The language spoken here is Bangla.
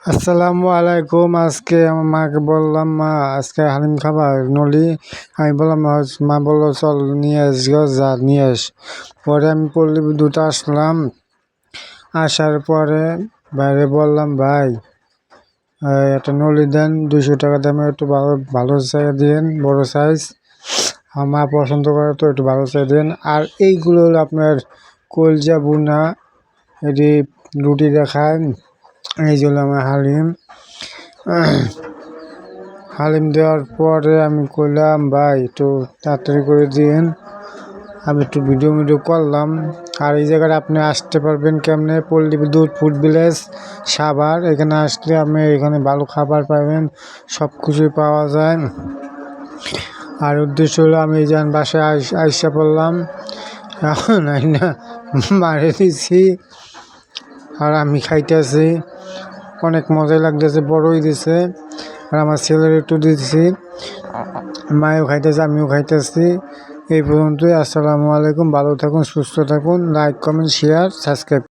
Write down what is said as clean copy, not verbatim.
আসসালামু আলাইকুম। আজকে আমার মাকে বললাম, মা আজকে হালিম খাবা নলি। আমি বললাম, মা বললো চল নিয়ে আস গো, যা নিয়ে আস। পরে আমি পল্লী বিদ্যুৎ আসলাম। আসার পরে বাইরে বললাম, ভাই একটা নলি দেন, 200 টাকা দামে একটু ভালো ভালো চাই দিন, বড় সাইজ। আমার মা পছন্দ করে তো, একটু ভালো চাই দিন। আর এইগুলো হলো আপনার কলজা বুনা, এটি রুটি দেখায়। এই জন্য আমার হালিম দেওয়ার পরে আমি কইলাম, ভাই একটু তাড়াতাড়ি করে দিন। আমি একটু ভিডিও করলাম। আর এই জায়গায় আপনি আসতে পারবেন কেমনে? পল্লী বিদ্যুৎ ফুড ভিলেজ সাভার। এখানে আসলে আপনি এখানে ভালো খাবার পাবেন, সব কিছুই পাওয়া যায়। আর উদ্দেশ্য হলো আমি যান বাসায় আইসা পড়লাম, এখন না মারে দিছি আর আমি খাইতেছি। অনেক মজাই লাগতেছে, বড়ই দিছে। আর আমার ছেলের একটু দিয়েছি, মায়েও খাইতেছে, আমিও খাইতেছি। এই পর্যন্তই। আসসালামু আলাইকুম। ভালো থাকুন, সুস্থ থাকুন। Like, comment, share, subscribe.